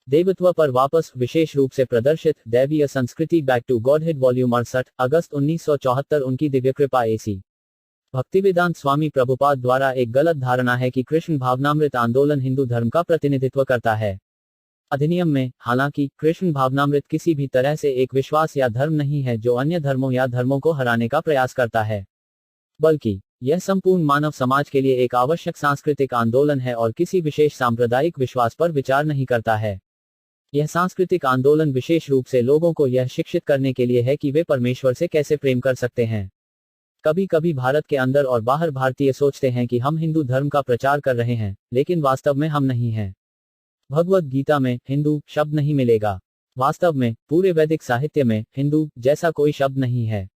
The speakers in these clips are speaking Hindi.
देवत्व पर वापस, विशेष रूप से प्रदर्शित दैवीय संस्कृति बैक टू गॉडहेड वॉल्यूम 68, अगस्त 1974। उनकी दिव्य कृपा एसी भक्तिवेदांत स्वामी प्रभुपाद द्वारा एक गलत धारणा है कि कृष्ण भावनामृत आंदोलन हिंदू धर्म का प्रतिनिधित्व करता है। अधिनियम में, हालांकि कृष्ण भावनामृत किसी भी तरह से एक विश्वास या धर्म नहीं है जो अन्य धर्मों या धर्मों को हराने का प्रयास करता है, बल्कि यह संपूर्ण मानव समाज के लिए एक आवश्यक सांस्कृतिक आंदोलन है और किसी विशेष सांप्रदायिक विश्वास पर विचार नहीं करता है। यह सांस्कृतिक आंदोलन विशेष रूप से लोगों को यह शिक्षित करने के लिए है कि वे परमेश्वर से कैसे प्रेम कर सकते हैं। कभी कभी भारत के अंदर और बाहर भारतीय सोचते हैं कि हम हिंदू धर्म का प्रचार कर रहे हैं, लेकिन वास्तव में हम नहीं हैं। भगवद गीता में हिंदू शब्द नहीं मिलेगा। वास्तव में पूरे वैदिक साहित्य में हिंदू जैसा कोई शब्द नहीं है।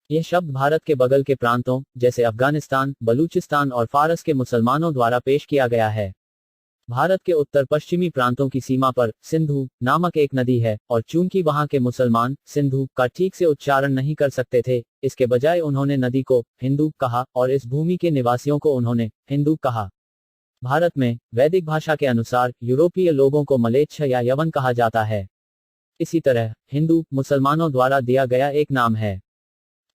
यह शब्द भारत के बगल के प्रांतों जैसे अफगानिस्तान, बलूचिस्तान और फारस के मुसलमानों द्वारा पेश किया गया है। भारत के उत्तर पश्चिमी प्रांतों की सीमा पर सिंधु नामक एक नदी है, और चूंकि वहां के मुसलमान सिंधु का ठीक से उच्चारण नहीं कर सकते थे, इसके बजाय उन्होंने नदी को हिंदू कहा और इस भूमि के निवासियों को उन्होंने हिंदू कहा। भारत में वैदिक भाषा के अनुसार यूरोपीय लोगों को मलेच्छ या यवन कहा जाता है। इसी तरह हिंदू मुसलमानों द्वारा दिया गया एक नाम है।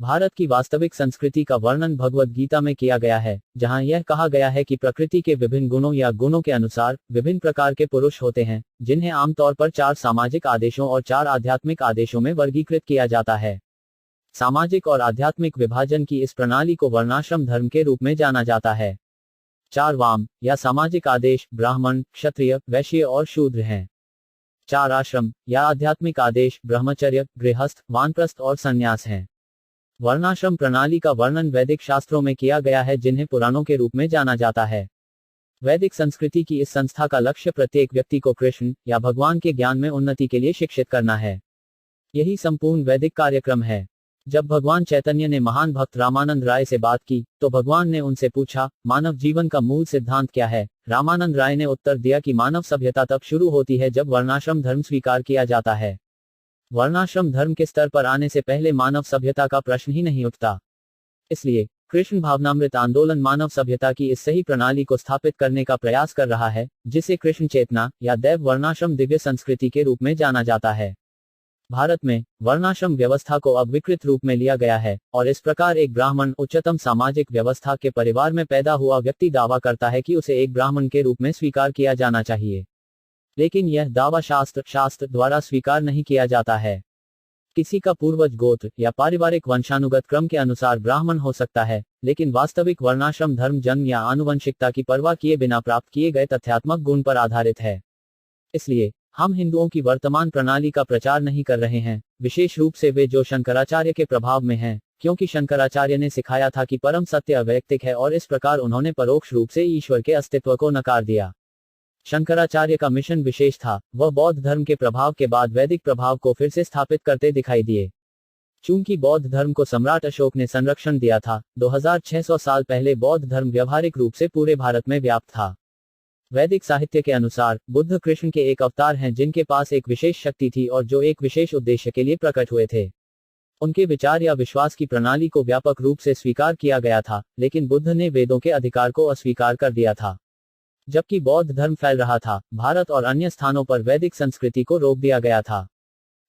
भारत की वास्तविक संस्कृति का वर्णन भगवद गीता में किया गया है, जहां यह कहा गया है कि प्रकृति के विभिन्न गुणों या गुणों के अनुसार विभिन्न प्रकार के पुरुष होते हैं, जिन्हें आमतौर पर 4 सामाजिक आदेशों और 4 आध्यात्मिक आदेशों में वर्गीकृत किया जाता है। सामाजिक और आध्यात्मिक विभाजन की इस प्रणाली को वर्णाश्रम धर्म के रूप में जाना जाता है। 4 वाम या सामाजिक आदेश ब्राह्मण, क्षत्रिय, वैश्य और शूद्र हैं। 4 आश्रम या आध्यात्मिक आदेश ब्रह्मचर्य, गृहस्थ, वानप्रस्थ और संन्यास हैं। वर्णाश्रम प्रणाली का वर्णन वैदिक शास्त्रों में किया गया है, जिन्हें पुराणों के रूप में जाना जाता है। वैदिक संस्कृति की इस संस्था का लक्ष्य प्रत्येक व्यक्ति को कृष्ण या भगवान के ज्ञान में उन्नति के लिए शिक्षित करना है। यही संपूर्ण वैदिक कार्यक्रम है। जब भगवान चैतन्य ने महान भक्त रामानंद राय से बात की, तो भगवान ने उनसे पूछा, मानव जीवन का मूल सिद्धांत क्या है? रामानंद राय ने उत्तर दिया कि मानव सभ्यता तब शुरू होती है जब वर्णाश्रम धर्म स्वीकार किया जाता है। वर्णाश्रम धर्म के स्तर पर आने से पहले मानव सभ्यता का प्रश्न ही नहीं उठता। इसलिए कृष्ण भावनामृत आंदोलन मानव सभ्यता की इस सही प्रणाली को स्थापित करने का प्रयास कर रहा है, जिसे कृष्ण चेतना या दैव वर्णाश्रम दिव्य संस्कृति के रूप में जाना जाता है। भारत में वर्णाश्रम व्यवस्था को अब विकृत रूप में लिया गया है, और इस प्रकार एक ब्राह्मण उच्चतम सामाजिक व्यवस्था के परिवार में पैदा हुआ व्यक्ति दावा करता है कि उसे एक ब्राह्मण के रूप में स्वीकार किया जाना चाहिए। लेकिन यह दावा शास्त्र द्वारा स्वीकार नहीं किया जाता है। किसी का पूर्वज गोत्र या पारिवारिक वंशानुगत क्रम के अनुसार ब्राह्मण हो सकता है, लेकिन वास्तविक वर्णाश्रम धर्म जन्म या आनुवंशिकता की परवाह किए बिना प्राप्त किए गए तथ्यात्मक गुण पर आधारित है। इसलिए हम हिंदुओं की वर्तमान प्रणाली का प्रचार नहीं कर रहे हैं, विशेष रूप से वे जो शंकराचार्य के प्रभाव में हैं, क्योंकि शंकराचार्य ने सिखाया था कि परम सत्य अवैयक्तिक है, और इस प्रकार उन्होंने परोक्ष रूप से ईश्वर के अस्तित्व को नकार दिया। शंकराचार्य का मिशन विशेष था, वह बौद्ध धर्म के प्रभाव के बाद वैदिक प्रभाव को फिर से स्थापित करते दिखाई दिए। चूंकि बौद्ध धर्म को सम्राट अशोक ने संरक्षण दिया था, 2600 साल पहले बौद्ध धर्म व्यावहारिक रूप से पूरे भारत में व्याप्त था। वैदिक साहित्य के अनुसार बुद्ध कृष्ण के एक अवतार हैं, जिनके पास एक विशेष शक्ति थी और जो एक विशेष उद्देश्य के लिए प्रकट हुए थे। उनके विचार या विश्वास की प्रणाली को व्यापक रूप से स्वीकार किया गया था, लेकिन बुद्ध ने वेदों के अधिकार को अस्वीकार कर दिया था। जबकि बौद्ध धर्म फैल रहा था, भारत और अन्य स्थानों पर वैदिक संस्कृति को रोक दिया गया था।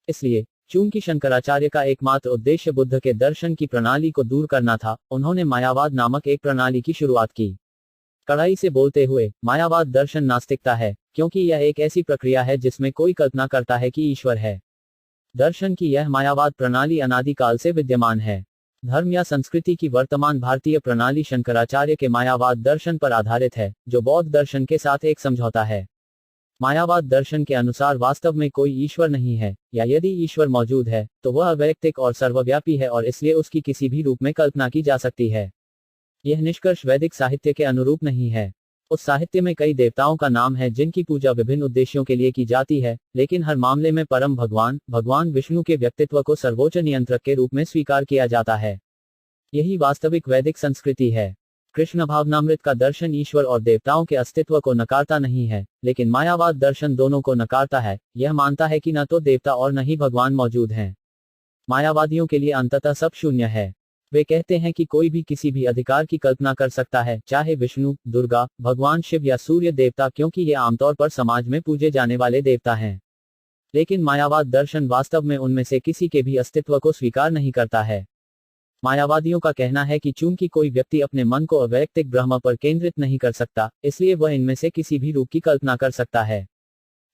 इसलिए चूंकि शंकराचार्य का एकमात्र उद्देश्य बुद्ध के दर्शन की प्रणाली को दूर करना था, उन्होंने मायावाद नामक एक प्रणाली की शुरुआत की। कड़ाई से बोलते हुए, मायावाद दर्शन नास्तिकता है, क्योंकि यह एक ऐसी प्रक्रिया है जिसमें कोई कल्पना करता है कि ईश्वर है। दर्शन की यह मायावाद प्रणाली अनादिकाल से विद्यमान है। धर्म या संस्कृति की वर्तमान भारतीय प्रणाली शंकराचार्य के मायावाद दर्शन पर आधारित है, जो बौद्ध दर्शन के साथ एक समझौता है। मायावाद दर्शन के अनुसार वास्तव में कोई ईश्वर नहीं है, या यदि ईश्वर मौजूद है तो वह अवैयक्तिक और सर्वव्यापी है, और इसलिए उसकी किसी भी रूप में कल्पना की जा सकती है। यह निष्कर्ष वैदिक साहित्य के अनुरूप नहीं है। उस साहित्य में कई देवताओं का नाम है जिनकी पूजा विभिन्न उद्देश्यों के लिए की जाती है, लेकिन हर मामले में परम भगवान विष्णु के व्यक्तित्व को सर्वोच्च नियंत्रक के रूप में स्वीकार किया जाता है। यही वास्तविक वैदिक संस्कृति है। कृष्ण भावनामृत का दर्शन ईश्वर और देवताओं के अस्तित्व को नकारता नहीं है, लेकिन मायावाद दर्शन दोनों को नकारता है। यह मानता है कि न तो देवता और न ही भगवान मौजूद हैं। मायावादियों के लिए अंततः सब शून्य है। वे कहते हैं कि कोई भी किसी भी अधिकार की कल्पना कर सकता है, चाहे विष्णु, दुर्गा, भगवान शिव या सूर्य देवता, क्योंकि ये आमतौर पर समाज में पूजे जाने वाले देवता हैं। लेकिन मायावाद दर्शन वास्तव में उनमें से किसी के भी अस्तित्व को स्वीकार नहीं करता है। मायावादियों का कहना है कि चूंकि कोई व्यक्ति अपने मन को अवैयक्तिक ब्रह्म पर केंद्रित नहीं कर सकता, इसलिए वह इनमें से किसी भी रूप की कल्पना कर सकता है।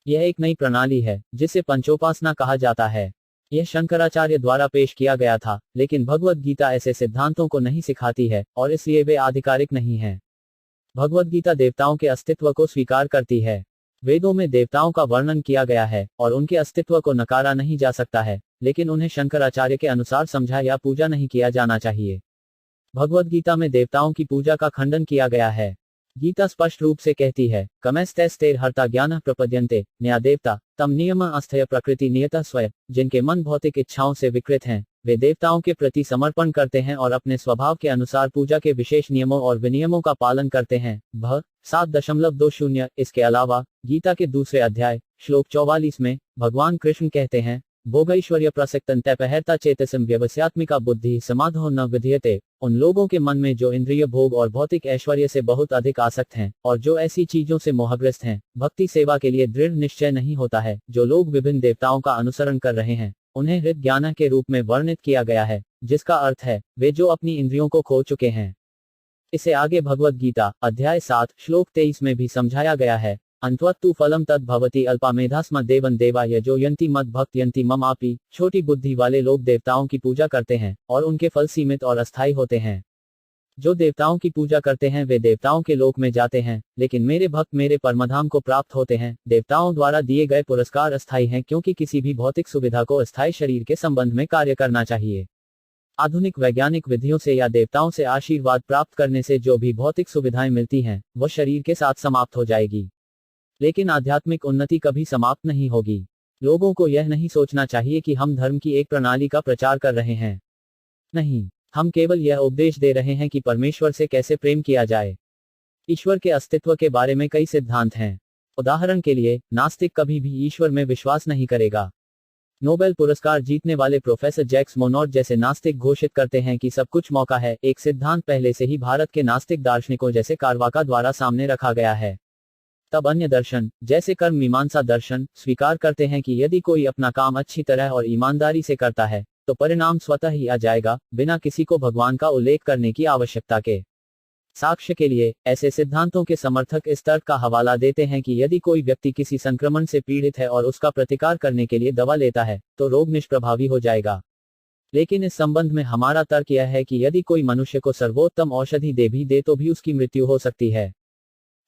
यह एक नई प्रणाली है जिसे पंचोपासना कहा जाता है। यह शंकराचार्य द्वारा पेश किया गया था, लेकिन भगवद गीता ऐसे सिद्धांतों को नहीं सिखाती है और इसलिए वे आधिकारिक नहीं हैं। भगवद गीता देवताओं के अस्तित्व को स्वीकार करती है। वेदों में देवताओं का वर्णन किया गया है और उनके अस्तित्व को नकारा नहीं जा सकता है, लेकिन उन्हें शंकराचार्य के अनुसार समझा या पूजा नहीं किया जाना चाहिए। भगवद गीता में देवताओं की पूजा का खंडन किया गया है। गीता स्पष्ट रूप से कहती है, कमैस्तैस्तेर हर्ता ज्ञान प्रपद्यन्ते न्या देवता तम नियम अस्थय प्रकृति नियता स्वयं। जिनके मन भौतिक इच्छाओं से विकृत हैं, वे देवताओं के प्रति समर्पण करते हैं और अपने स्वभाव के अनुसार पूजा के विशेष नियमों और विनियमों का पालन करते हैं। 7.20। इसके अलावा गीता के दूसरे अध्याय श्लोक 44 में भगवान कृष्ण कहते हैं, भोगैश्वर्य प्रसक्तन तैपहरता चेतसम व्यवस्यात्मिका बुद्धि समाधो न विधीयते। उन लोगों के मन में जो इंद्रिय भोग और भौतिक ऐश्वर्य से बहुत अधिक आसक्त हैं और जो ऐसी चीजों से मोहग्रस्त हैं, भक्ति सेवा के लिए दृढ़ निश्चय नहीं होता है। जो लोग विभिन्न देवताओं का अनुसरण कर रहे हैं, उन्हें हृद ज्ञान के रूप में वर्णित किया गया है, जिसका अर्थ है वे जो अपनी इंद्रियों को खो चुके हैं। इसे आगे भगवद गीता अध्याय 7 श्लोक 23 में भी समझाया गया है, अंत्वत्तु फलम तद भवति अल्पामेधास्म देवन देवाय जो यंति मद भक्त यंति मम आपी। छोटी बुद्धि वाले लोग देवताओं की पूजा करते हैं और उनके फल सीमित और अस्थायी होते हैं। जो देवताओं की पूजा करते हैं वे देवताओं के लोक में जाते हैं, लेकिन मेरे भक्त मेरे परमधाम को प्राप्त होते हैं। देवताओं द्वारा दिए गए पुरस्कार अस्थायी हैं, क्योंकि किसी भी भौतिक सुविधा को अस्थायी शरीर के संबंध में कार्य करना चाहिए। आधुनिक वैज्ञानिक विधियों से या देवताओं से आशीर्वाद प्राप्त करने से जो भी भौतिक सुविधाएं मिलती हैं, वह शरीर के साथ समाप्त हो जाएगी, लेकिन आध्यात्मिक उन्नति कभी समाप्त नहीं होगी। लोगों को यह नहीं सोचना चाहिए कि हम धर्म की एक प्रणाली का प्रचार कर रहे हैं। नहीं, हम केवल यह उपदेश दे रहे हैं कि परमेश्वर से कैसे प्रेम किया जाए। ईश्वर के अस्तित्व के बारे में कई सिद्धांत हैं। उदाहरण के लिए, नास्तिक कभी भी ईश्वर में विश्वास नहीं करेगा। नोबेल पुरस्कार जीतने वाले प्रोफेसर जैक्स मोनोड जैसे नास्तिक घोषित करते हैं कि सब कुछ मौका है। एक सिद्धांत पहले से ही भारत के नास्तिक दार्शनिकों जैसे कारवाका द्वारा सामने रखा गया है। तब अन्य दर्शन, जैसे कर्म मीमांसा दर्शन, स्वीकार करते हैं कि यदि कोई अपना काम अच्छी तरह और ईमानदारी से करता है, तो परिणाम स्वतः ही आ जाएगा, बिना किसी को भगवान का उल्लेख करने की आवश्यकता के। साक्ष्य के लिए, ऐसे सिद्धांतों के समर्थक इस तर्क का हवाला देते हैं कि यदि कोई व्यक्ति किसी संक्रमण से पीड़ित है और उसका प्रतिकार करने के लिए दवा लेता है, तो रोग निष्प्रभावी हो जाएगा। लेकिन इस संबंध में हमारा तर्क यह है कि यदि कोई मनुष्य को सर्वोत्तम औषधि दे भी दे तो भी उसकी मृत्यु हो सकती है।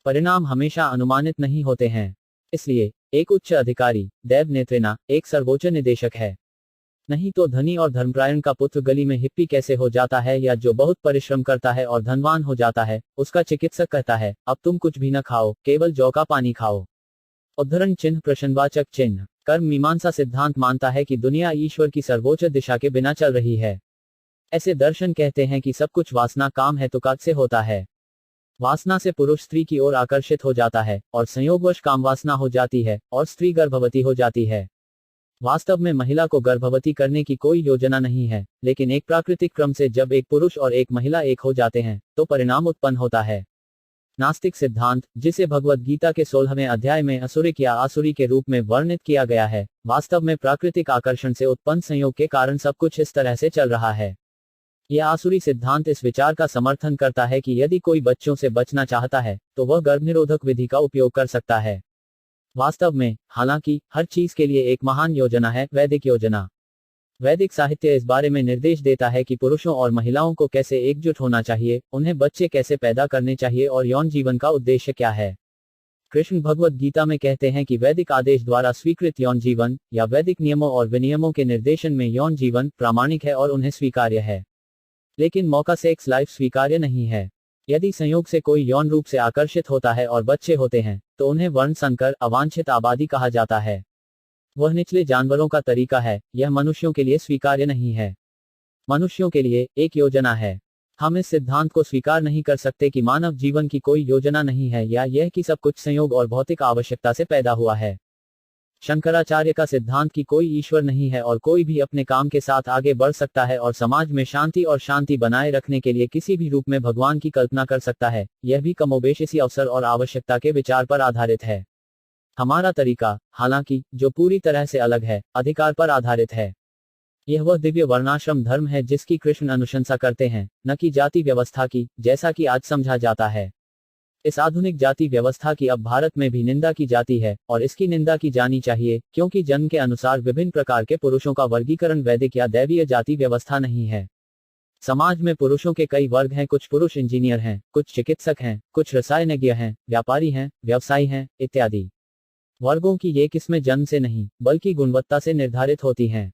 परिणाम हमेशा अनुमानित नहीं होते हैं। इसलिए एक उच्च अधिकारी, देव नेत्रेना, एक सर्वोच्च निदेशक है। नहीं तो धनी और धर्मपरायण का पुत्र गली में हिप्पी कैसे हो जाता है, या जो बहुत परिश्रम करता है और धनवान हो जाता है, उसका चिकित्सक कहता है, अब तुम कुछ भी न खाओ, केवल जौ का पानी खाओ। उद्धरण चिन्ह प्रश्नवाचक चिन्ह। कर्म मीमांसा सिद्धांत मानता है कि दुनिया ईश्वर की सर्वोच्च दिशा के बिना चल रही है। ऐसे दर्शन कहते हैं कि सब कुछ वासना काम है तुक से होता है। वासना से पुरुष स्त्री की ओर आकर्षित हो जाता है और संयोगवश काम वासना हो जाती है और स्त्री गर्भवती हो जाती है। वास्तव में महिला को गर्भवती करने की कोई योजना नहीं है, लेकिन एक प्राकृतिक क्रम से जब एक पुरुष और एक महिला एक हो जाते हैं, तो परिणाम उत्पन्न होता है। नास्तिक सिद्धांत, जिसे भगवद गीता के 16वें अध्याय में असुरिक या आसुरी के रूप में वर्णित किया गया है, वास्तव में प्राकृतिक आकर्षण से उत्पन्न संयोग के कारण सब कुछ इस तरह से चल रहा है। यह आसुरी सिद्धांत इस विचार का समर्थन करता है कि यदि कोई बच्चों से बचना चाहता है, तो वह गर्भनिरोधक विधि का उपयोग कर सकता है। वास्तव में, हालांकि, हर चीज के लिए एक महान योजना है, वैदिक योजना। वैदिक साहित्य इस बारे में निर्देश देता है कि पुरुषों और महिलाओं को कैसे एकजुट होना चाहिए, उन्हें बच्चे कैसे पैदा करने चाहिए और यौन जीवन का उद्देश्य क्या है। कृष्ण भगवद गीता में कहते हैं कि वैदिक आदेश द्वारा स्वीकृत यौन जीवन या वैदिक नियमों और विनियमों के निर्देशन में यौन जीवन प्रामाणिक है और उन्हें स्वीकार्य है। लेकिन मौका सेक्स लाइफ स्वीकार्य नहीं है। यदि संयोग से कोई यौन रूप से आकर्षित होता है और बच्चे होते हैं, तो उन्हें वर्ण संकर, अवांछित आबादी कहा जाता है। वह निचले जानवरों का तरीका है, यह मनुष्यों के लिए स्वीकार्य नहीं है। मनुष्यों के लिए एक योजना है। हम इस सिद्धांत को स्वीकार नहीं कर सकते कि मानव जीवन की कोई योजना नहीं है, या यह कि सब कुछ संयोग और भौतिक आवश्यकता से पैदा हुआ है। शंकराचार्य का सिद्धांत कि कोई ईश्वर नहीं है और कोई भी अपने काम के साथ आगे बढ़ सकता है और समाज में शांति और शांति बनाए रखने के लिए किसी भी रूप में भगवान की कल्पना कर सकता है, यह भी कमोबेश इसी अवसर और आवश्यकता के विचार पर आधारित है। हमारा तरीका, हालांकि, जो पूरी तरह से अलग है, अधिकार पर आधारित है। यह वह दिव्य वर्णाश्रम धर्म है जिसकी कृष्ण अनुशंसा करते हैं, न कि जाति व्यवस्था की, जैसा कि आज समझा जाता है। इस आधुनिक जाति व्यवस्था की अब भारत में भी निंदा की जाती है, और इसकी निंदा की जानी चाहिए, क्योंकि जन्म के अनुसार विभिन्न प्रकार के पुरुषों का वर्गीकरण वैदिक या दैवीय जाति व्यवस्था नहीं है। समाज में पुरुषों के कई वर्ग हैं, कुछ पुरुष इंजीनियर हैं, कुछ चिकित्सक हैं, कुछ रसायनज्ञ हैं, व्यापारी हैं, व्यवसायी हैं, इत्यादि। वर्गों की ये किस्में जन्म से नहीं, बल्कि गुणवत्ता से निर्धारित होती हैं।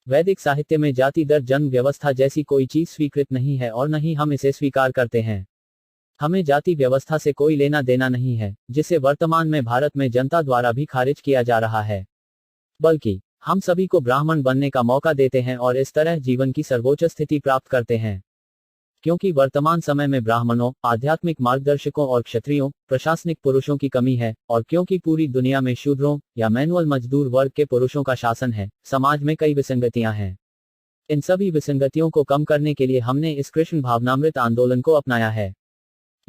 वैदिक साहित्य में जाति दर जन्म व्यवस्था जैसी कोई चीज स्वीकृत नहीं है और न ही हम इसे स्वीकार करते हैं। हमें जाति व्यवस्था से कोई लेना देना नहीं है, जिसे वर्तमान में भारत में जनता द्वारा भी खारिज किया जा रहा है। बल्कि हम सभी को ब्राह्मण बनने का मौका देते हैं और इस तरह जीवन की सर्वोच्च स्थिति प्राप्त करते हैं। क्योंकि वर्तमान समय में ब्राह्मणों, आध्यात्मिक मार्गदर्शकों और क्षत्रियों, प्रशासनिक पुरुषों की कमी है, और क्योंकि पूरी दुनिया में शूद्रों या मैनुअल मजदूर वर्ग के पुरुषों का शासन है, समाज में कई विसंगतियां हैं। इन सभी विसंगतियों को कम करने के लिए हमने इस कृष्ण भावनामृत आंदोलन को अपनाया है।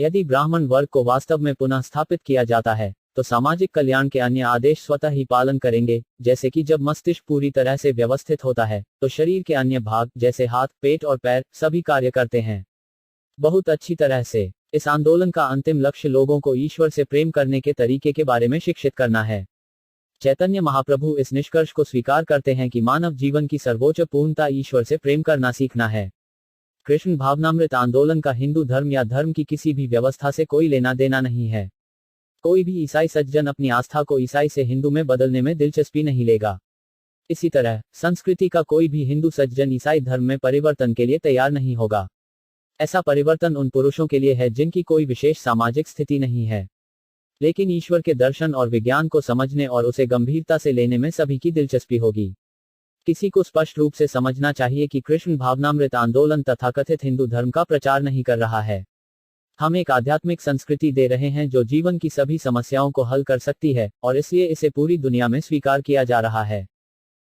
यदि ब्राह्मण वर्ग को वास्तव में पुनः स्थापित किया जाता है, तो सामाजिक कल्याण के अन्य आदेश स्वतः ही पालन करेंगे, जैसे कि जब मस्तिष्क पूरी तरह से व्यवस्थित होता है, तो शरीर के अन्य भाग जैसे हाथ, पेट और पैर सभी कार्य करते हैं बहुत अच्छी तरह से। इस आंदोलन का अंतिम लक्ष्य लोगों को ईश्वर से प्रेम करने के तरीके के बारे में शिक्षित करना है। चैतन्य महाप्रभु इस निष्कर्ष को स्वीकार करते हैं कि मानव जीवन की सर्वोच्च पूर्णता ईश्वर से प्रेम करना सीखना है। कृष्ण भावनामृत आंदोलन का हिंदू धर्म या धर्म की किसी भी व्यवस्था से कोई लेना देना नहीं है। कोई भी ईसाई सज्जन अपनी आस्था को ईसाई से हिंदू में बदलने में दिलचस्पी नहीं लेगा। इसी तरह संस्कृति का कोई भी हिंदू सज्जन ईसाई धर्म में परिवर्तन के लिए तैयार नहीं होगा। ऐसा परिवर्तन उन पुरुषों के लिए है जिनकी कोई विशेष सामाजिक स्थिति नहीं है। लेकिन ईश्वर के दर्शन और विज्ञान को समझने और उसे गंभीरता से लेने में सभी की दिलचस्पी होगी। किसी को स्पष्ट रूप से समझना चाहिए कि कृष्ण भावनामृत आंदोलन तथाकथित हिंदू धर्म का प्रचार नहीं कर रहा है। हम एक आध्यात्मिक संस्कृति दे रहे हैं जो जीवन की सभी समस्याओं को हल कर सकती है, और इसलिए इसे पूरी दुनिया में स्वीकार किया जा रहा है।